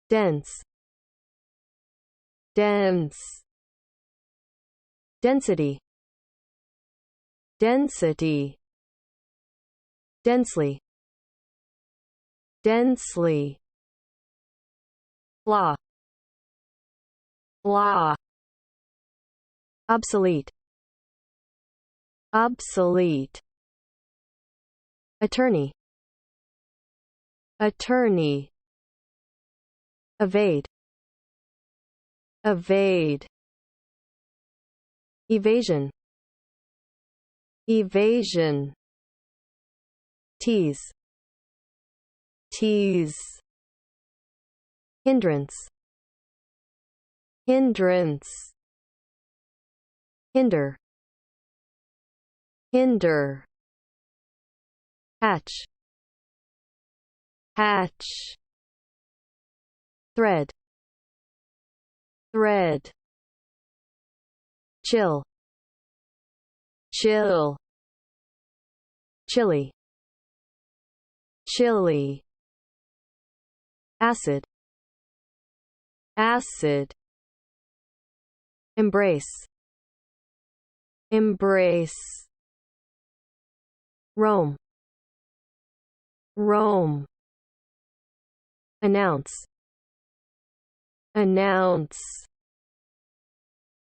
dense, dense, density, density, densely, densely, blah, blah, obsolete, obsolete, attorney, attorney, evade, evade, evasion, evasion, tease, tease, hindrance, hindrance, hinder, hinder, hatch, hatch, thread, thread, chill, chill, chilly, chilly, acid, acid, embrace, embrace, roam, roam, announce, announce,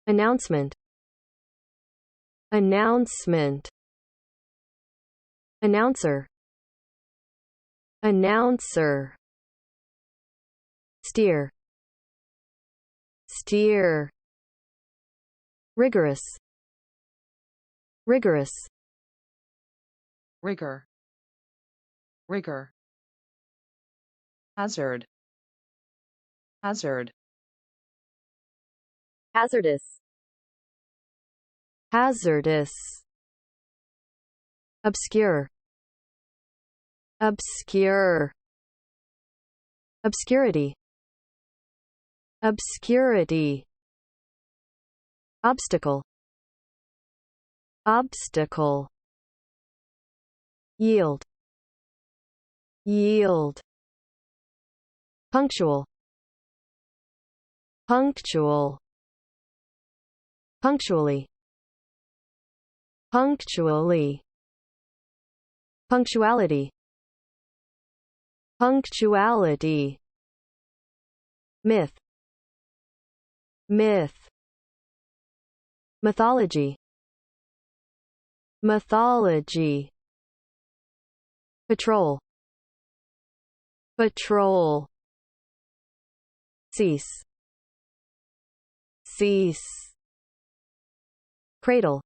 announcement, announcement, announcer, announcer, steer, steer, rigorous, rigorous, rigor, rigor, hazard, hazard, hazardous, hazardous, obscure, obscure, obscurity, obscurity, obstacle, obstacle, yield, yield, punctual, punctual, punctually, punctually, punctuality, punctuality, myth, myth, mythology, mythology, patrol, patrol, cease, cease, cradle,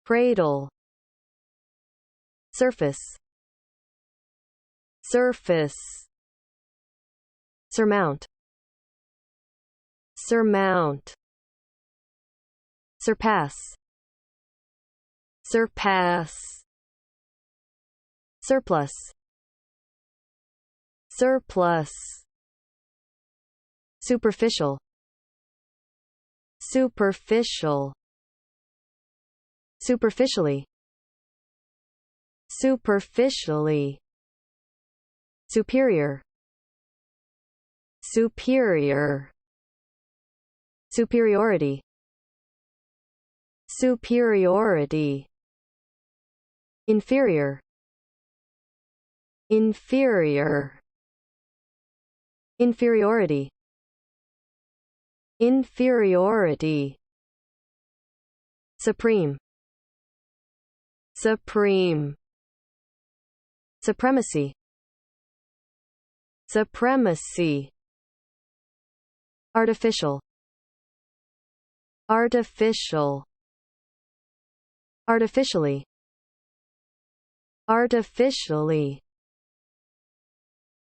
cradle, surface, surface, surmount, surmount, surpass, surpass, surplus, surplus, superficial, superficial, superficially, superficially, superior, superior, superiority, superiority, inferior, inferior, inferiority, inferiority, supreme, supreme, supremacy, supremacy, artificial, artificial, artificially, artificially,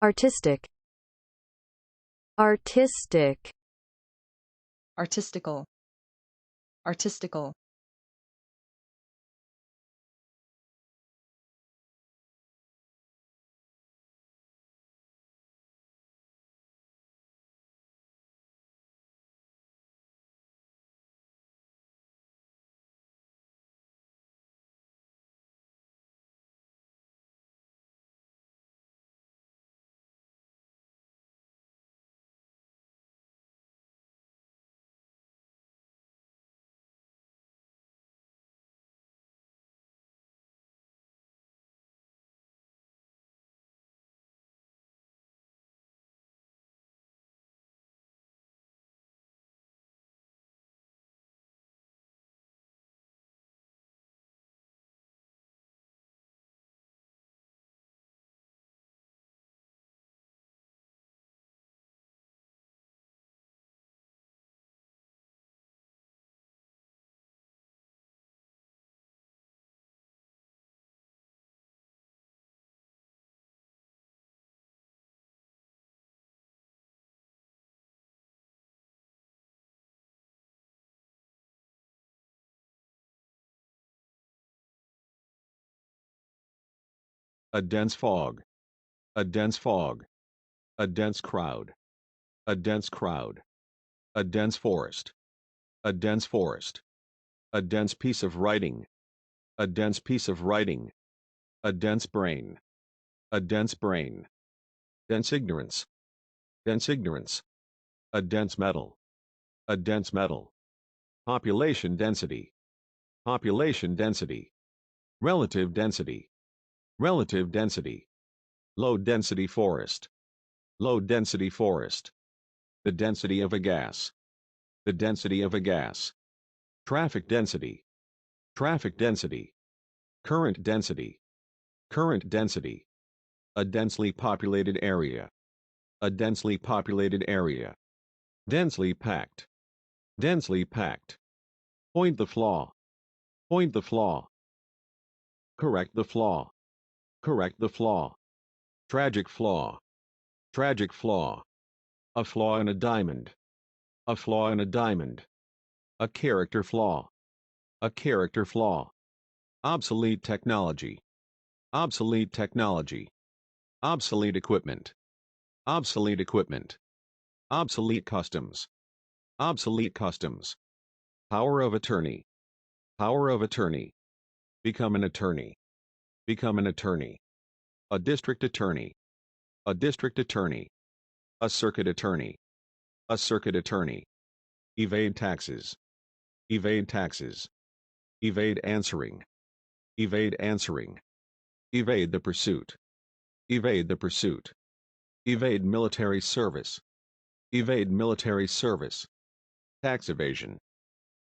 artistic, artistic, artistical, artistical. a dense fog, a dense fog, a dense crowd, a dense crowd, a dense forest, a dense forest, a dense piece of writing, a dense piece of writing, a dense brain, a dense brain, dense ignorance, dense ignorance, a dense metal, a dense metal, population density, population density, relative density, relative density, low density forest, low density forest, the density of a gas, the density of a gas, traffic density, traffic density, current density, current density, a densely populated area, a densely populated area, densely packed, densely packed, point the flaw, point the flaw, correct the flaw, correct the flaw, tragic flaw, tragic flaw, a flaw in a diamond, a flaw in a diamond, a character flaw, a character flaw, obsolete technology, obsolete technology, obsolete equipment, obsolete equipment, obsolete customs, obsolete customs, power of attorney, power of attorney, become an attorney, become an attorney, a district attorney, a district attorney, a circuit attorney, a circuit attorney, evade taxes, evade taxes, evade answering, evade answering, evade the pursuit, evade the pursuit, evade military service, evade military service, tax evasion,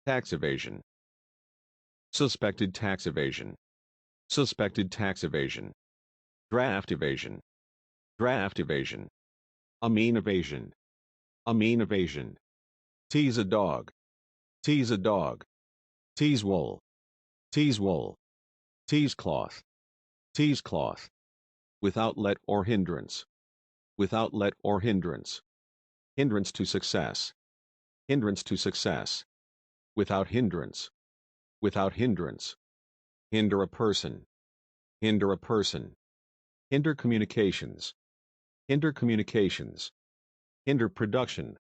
tax evasion, suspected tax evasion, suspected tax evasion, draft evasion, draft evasion, a mean evasion, a mean evasion, tease a dog, tease a dog, tease wool, tease wool, tease cloth, tease cloth, without let or hindrance, without let or hindrance, hindrance to success, hindrance to success, without hindrance, without hindrance, hinder a person, hinder a person, hinder communications, hinder communications, hinder production,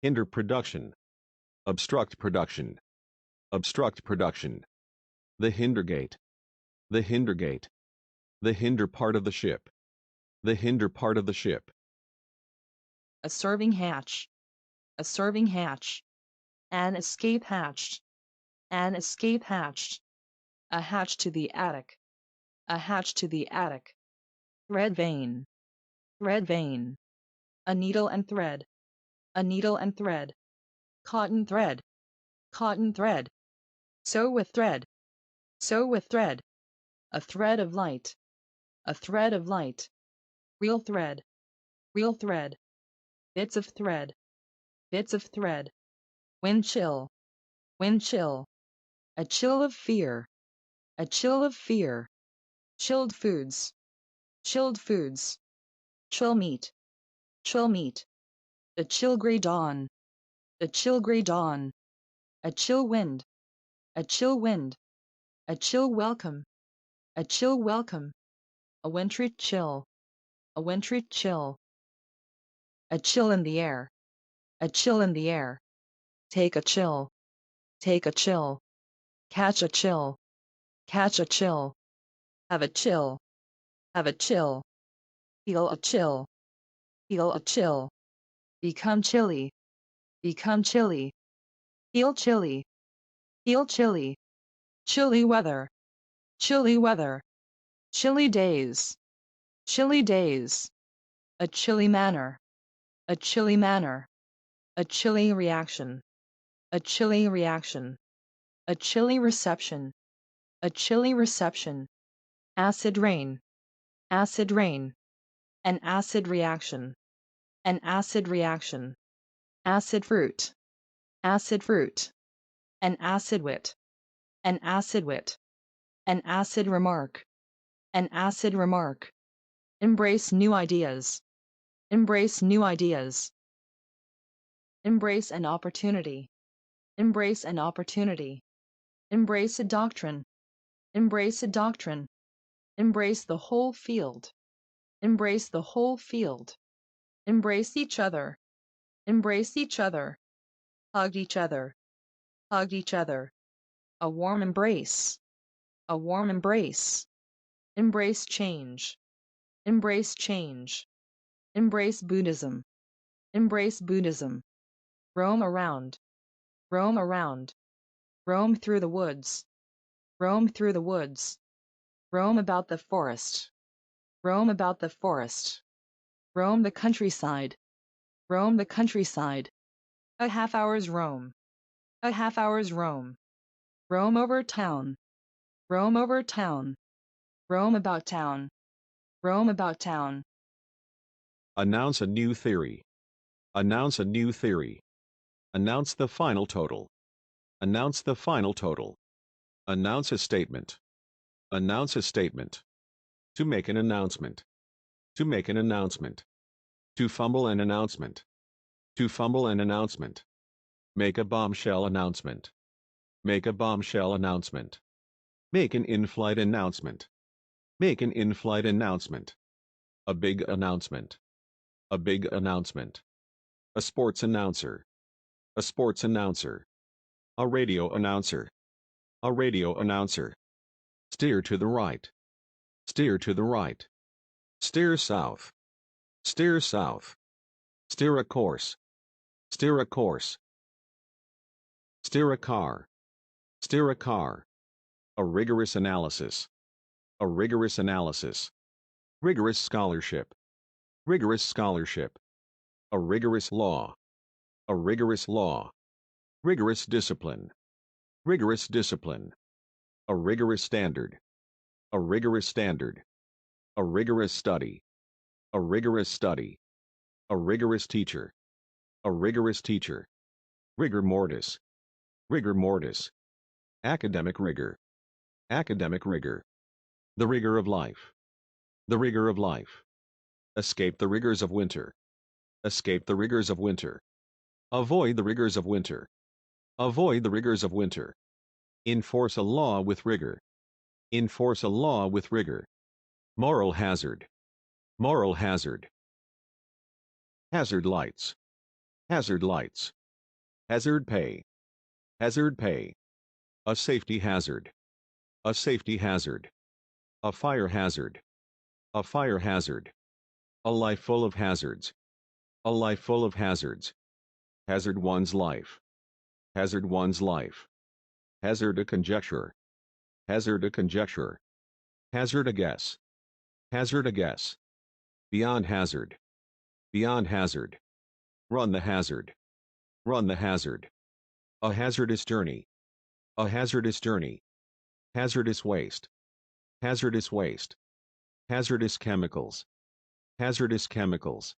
hinder production, obstruct production, obstruct production, the hinder gate, the hinder gate, the hinder part of the ship, the hinder part of the ship, a serving hatch, a serving hatch, an escape hatch, an escape hatch, a hatch to the attic, a hatch to the attic, thread vein, thread vein, a needle and thread, a needle and thread, cotton thread, cotton thread, sew with thread, sew with thread, a thread of light, a thread of light, real thread, real thread, bits of thread, bits of thread, wind chill, wind chill, a chill of fear, a chill of fear, chilled foods, chilled foods, chill meat, the chill gray dawn, the chill gray dawn, a chill wind, a chill wind, a chill welcome, a chill welcome, a wintry chill, a wintry chill, a chill in the air, a chill in the air, take a chill, take a chill, catch a chill, catch a chill, have a chill, have a chill, feel a chill, feel a chill, become chilly, become chilly, feel chilly, feel chilly, chilly weather, chilly weather, chilly days, chilly days, a chilly manner, a chilly manner, a chilly reaction, a chilly reaction, a chilly reception, a chilly reception, acid rain, an acid reaction, an acid reaction, acid fruit, an acid wit, an acid wit, an acid remark, an acid remark, embrace new ideas, embrace new ideas, embrace an opportunity, embrace an opportunity, embrace a doctrine, embrace a doctrine, Embrace the whole field. Embrace the whole field. Embrace each other. Embrace each other. Hug each other. Hug each other. A warm embrace. A warm embrace. Embrace change. Embrace change. Embrace Buddhism. Embrace Buddhism. Roam around. Roam around. Roam through the woods. Roam through the woods. Roam about the forest. Roam about the forest. Roam the countryside. Roam the countryside. A half hour's roam. A half hour's roam. Roam over town. Roam over town. Roam about town. Roam about town. Announce a new theory. Announce a new theory. Announce the final total. Announce the final total. Announce a statement. Announce a statement. To make an announcement. To make an announcement. To fumble an announcement. To fumble an announcement. Make a bombshell announcement. Make a bombshell announcement. Make an in-flight announcement. Make an in-flight announcement. A big announcement. A big announcement. A sports announcer. A sports announcer. A radio announcer. A radio announcer. Steer to the right. Steer to the right. Steer south. Steer south. Steer a course. Steer a course. Steer a car. Steer a car. A rigorous analysis. A rigorous analysis. Rigorous scholarship. Rigorous scholarship. A rigorous law. A rigorous law. Rigorous discipline. Rigorous discipline. A rigorous standard. A rigorous standard. A rigorous study. A rigorous study. A rigorous teacher. A rigorous teacher. Rigor mortis. Rigor mortis. Academic rigor. Academic rigor. The rigor of life. The rigor of life. Escape the rigors of winter. Escape the rigors of winter. Avoid the rigors of winter. Avoid the rigors of winter. Enforce a law with rigor. Enforce a law with rigor. Moral hazard. Moral hazard. Hazard lights. Hazard lights. Hazard pay. Hazard pay. A safety hazard. A safety hazard. A fire hazard. A fire hazard. A life full of hazards. A life full of hazards. Hazard one's life. Hazard one's life. Hazard a conjecture. Hazard a conjecture. Hazard a guess. Hazard a guess. Beyond hazard. Beyond hazard. Run the hazard. Run the hazard. A hazardous journey. A hazardous journey. Hazardous waste. Hazardous waste. Hazardous chemicals. Hazardous chemicals.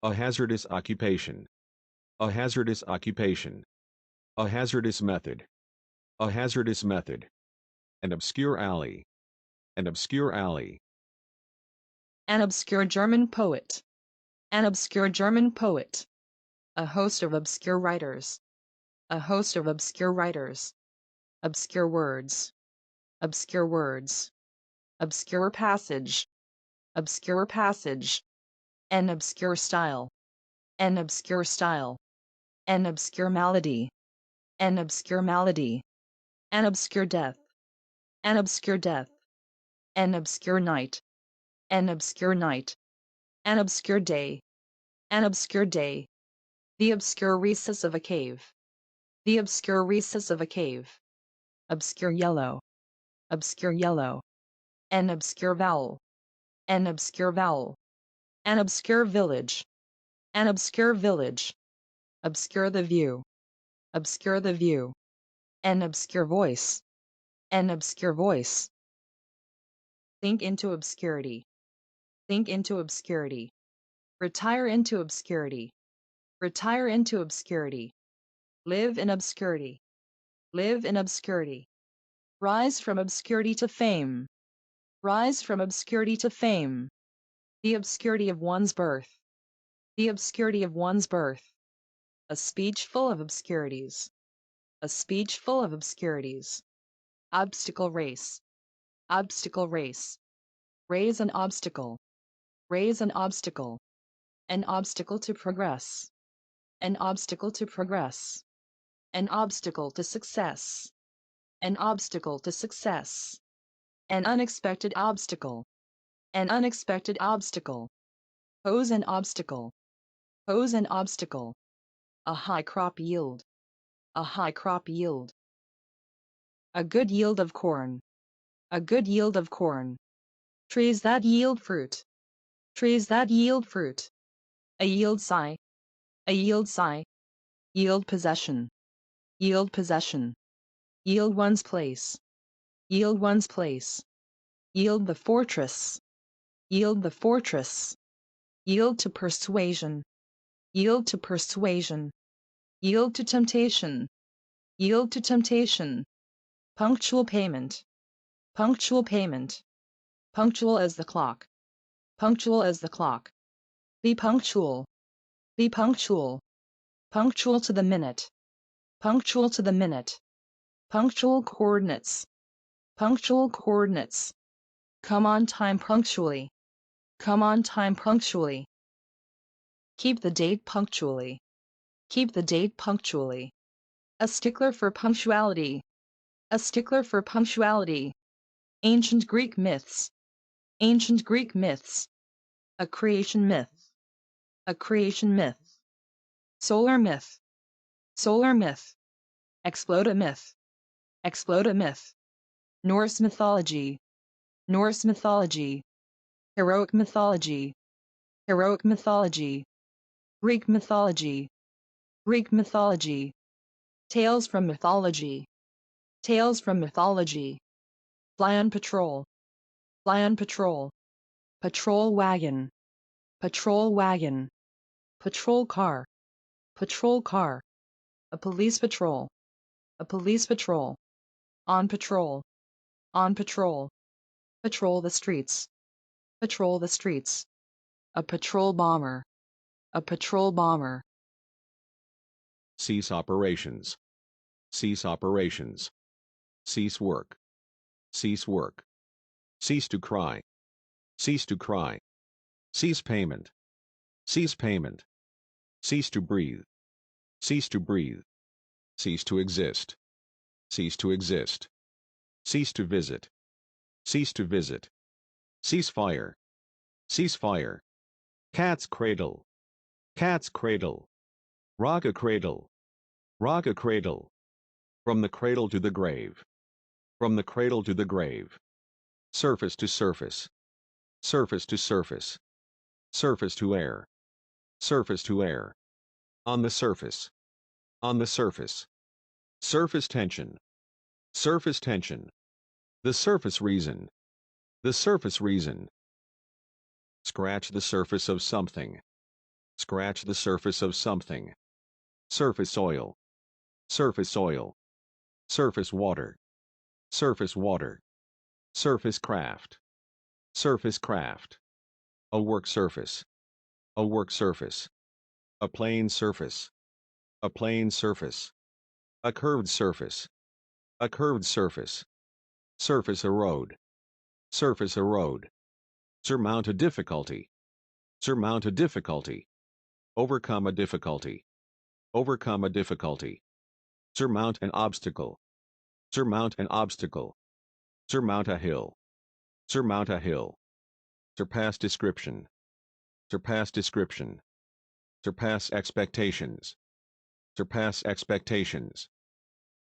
A hazardous occupation. A hazardous occupation. A hazardous method. A hazardous method. An obscure alley. An obscure alley. An obscure German poet. An obscure German poet. A host of obscure writers. A host of obscure writers. Obscure words. Obscure words. Obscure passage. Obscure passage. An obscure style. An obscure style. An obscure malady. An obscure malady. An obscure death. An obscure death. An obscure night. An obscure night. An obscure day. An obscure day. The obscure recess of a cave. The obscure recess of a cave. Obscure yellow. Obscure yellow. An obscure vowel. An obscure vowel. An obscure village. An obscure village. Obscure the view. Obscure the view. An obscure voice. An obscure voice. Think into obscurity. Think into obscurity. Retire into obscurity. Retire into obscurity. Live in obscurity. Live in obscurity. Rise from obscurity to fame. Rise from obscurity to fame. The obscurity of one's birth. The obscurity of one's birth. A speech full of obscurities. A speech full of obscurities. Obstacle race. Obstacle race. Raise an obstacle. Raise an obstacle. An obstacle to progress. An obstacle to progress. An obstacle to success. An obstacle to success. An unexpected obstacle. An unexpected obstacle. Pose an obstacle. Pose an obstacle. A high crop yield. A high crop yield. A good yield of corn. A good yield of corn. Trees that yield fruit. Trees that yield fruit. A yield sigh. A yield sigh. Yield possession. Yield possession. Yield one's place. Yield one's place. Yield the fortress. Yield the fortress. Yield to persuasion. Yield to persuasion. Yield to temptation. Yield to temptation. Punctual payment. Punctual payment. Punctual as the clock. Punctual as the clock. Be punctual. Be punctual. Punctual to the minute. Punctual to the minute. Punctual coordinates. Punctual coordinates. Come on time punctually. Come on time punctually. Keep the date punctually. Keep the date punctually. A stickler for punctuality. A stickler for punctuality. Ancient Greek myths. Ancient Greek myths. A creation myth. A creation myth. Solar myth. Solar myth. Explode a myth. Explode a myth. Norse mythology. Norse mythology. Heroic mythology. Heroic mythology. Greek mythology. Greek mythology. Tales from mythology. Tales from mythology. Fly on patrol. Fly on patrol. Patrol wagon. Patrol wagon. Patrol car. Patrol car. A police patrol. A police patrol. On patrol. On patrol. Patrol the streets. Patrol the streets. A patrol bomber. A patrol bomber. Cease operations. Cease operations. Cease work. Cease work. Cease to cry. Cease to cry. Cease payment. Cease payment. Cease to breathe. Cease to breathe. Cease to exist. Cease to exist. Cease to visit. Cease to visit. Cease fire. Cease fire. Cat's cradle. Cat's cradle. Rock a cradle. Rock a cradle. From the cradle to the grave. From the cradle to the grave. Surface to surface. Surface to surface. Surface to air. Surface to air. On the surface. On the surface. Surface tension. Surface tension. The surface reason. The surface reason. Scratch the surface of something. Scratch the surface of something. Surface oil. Surface oil. Surface water. Surface water. Surface craft. Surface craft. A work surface. A work surface. A plane surface. A plane surface. A curved surface. A curved surface. Surface erode. Surface erode. Surmount a difficulty. Surmount a difficulty. Overcome a difficulty. Overcome a difficulty. Surmount an obstacle. Surmount an obstacle. Surmount a hill. Surmount a hill. Surpass description. Surpass description. Surpass expectations. Surpass expectations.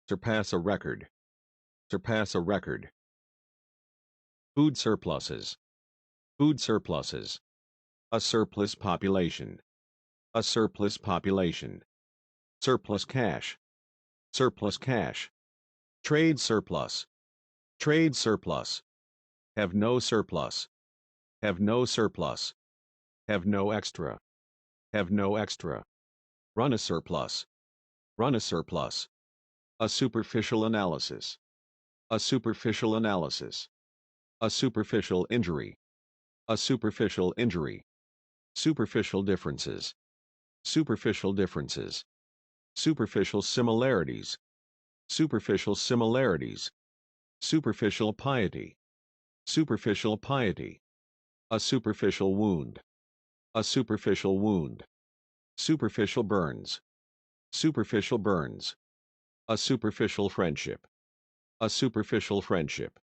Surpass a record. Surpass a record. Food surpluses. Food surpluses. A surplus population. A surplus population. Surplus cash. Surplus cash. Trade surplus. Trade surplus. Have no surplus. Have no surplus. Have no extra. Have no extra. Run a surplus. Run a surplus. A superficial analysis. A superficial analysis. A superficial injury. A superficial injury. Superficial differences. Superficial differences. Superficial similarities. Superficial similarities. Superficial piety. Superficial piety. a superficial wound, a superficial wound, superficial burns, superficial burns, a superficial friendship, a superficial friendship.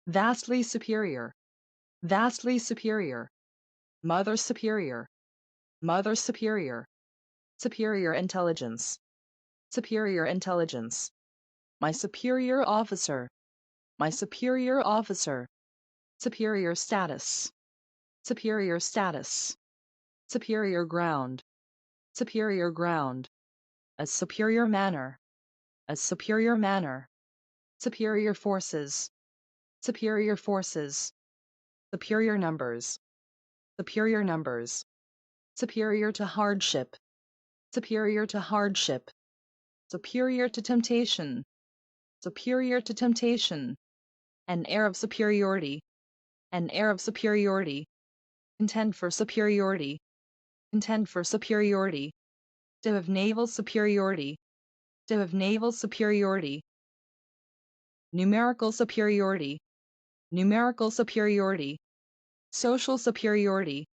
Vastly superior, vastly superior, mother superior, mother superior, superior intelligence, superior intelligence, my superior officer, my superior officer, superior status, superior status, superior ground, superior ground, a superior manner, a superior manner, superior forces, superior forces, superior numbers, superior numbers, superior to hardship, superior to hardship, superior to temptation, superior to temptation, an air of superiority, an air of superiority, contend for superiority, contend for superiority, to have naval superiority, to have naval superiority, numerical superiority, numerical superiority, social superiority,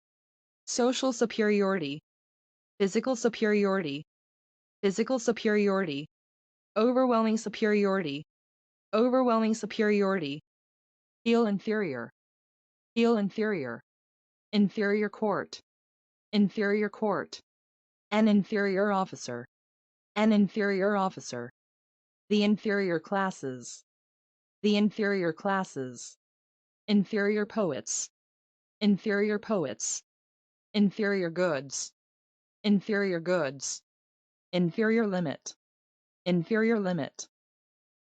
social superiority, physical superiority, physical superiority, overwhelming superiority, overwhelming superiority, feel inferior, feel inferior, inferior court, inferior court, an inferior officer, an inferior officer, the inferior classes, the inferior classes, inferior poets, inferior poets, inferior goods, inferior goods, inferior limit, inferior limit,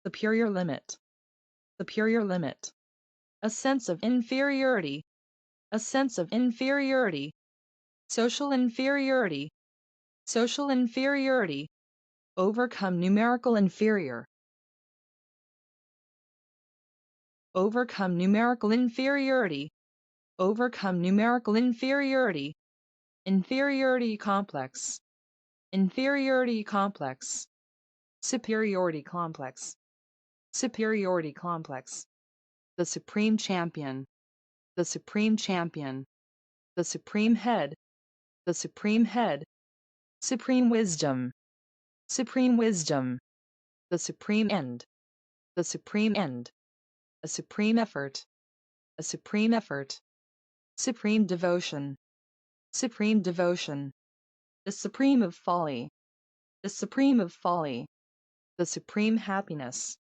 superior limit, superior limit, a sense of inferiority, a sense of inferiority, social inferiority, social inferiority, overcome numerical inferior, overcome numerical inferiority, overcome numerical inferiority, inferiority complex, inferiority complex, superiority complex, superiority complex, the supreme champion, the supreme champion, the supreme head, the supreme head, supreme wisdom, supreme wisdom, the supreme end, the supreme end, a supreme effort, a supreme effort, supreme devotion, supreme devotion, the supreme of folly, the supreme of folly, the supreme happiness,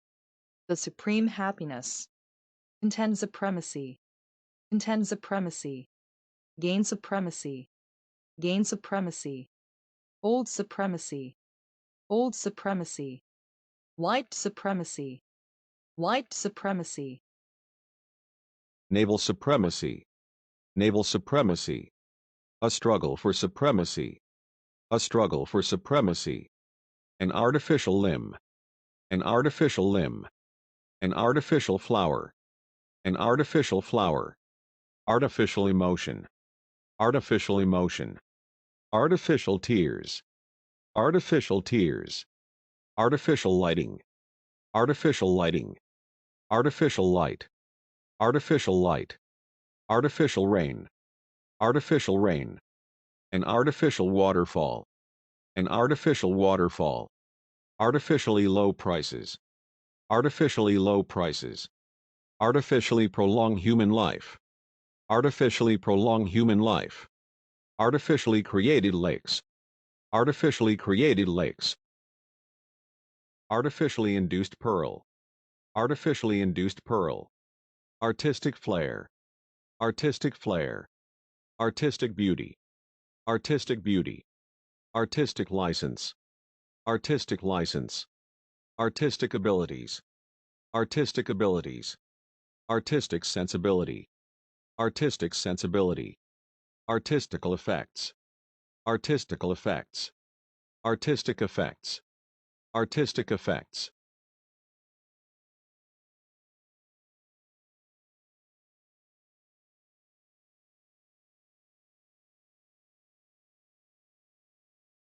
the supreme happiness, contend supremacy, contend supremacy, gain supremacy, gain supremacy, hold supremacy, hold supremacy, white supremacy, white supremacy, Naval supremacy, naval supremacy, a struggle for supremacy, a struggle for supremacy, an artificial limb, an artificial limb, an artificial flower, an artificial flower, artificial emotion, artificial emotion, artificial tears, artificial tears, artificial lighting, artificial lighting, artificial light, artificial light, artificial rain, artificial rain, an artificial waterfall, an artificial waterfall, artificially low prices, artificially low prices, artificially prolong human life, artificially prolong human life, artificially created lakes, artificially created lakes, artificially induced pearl, artificially induced pearl, artistic flair, artistic flair, artistic beauty, artistic beauty, artistic license, artistic license, artistic abilities, artistic abilities, artistic sensibility, artistic sensibility, artistical effects, artistical effects, artistic effects, artistic effects,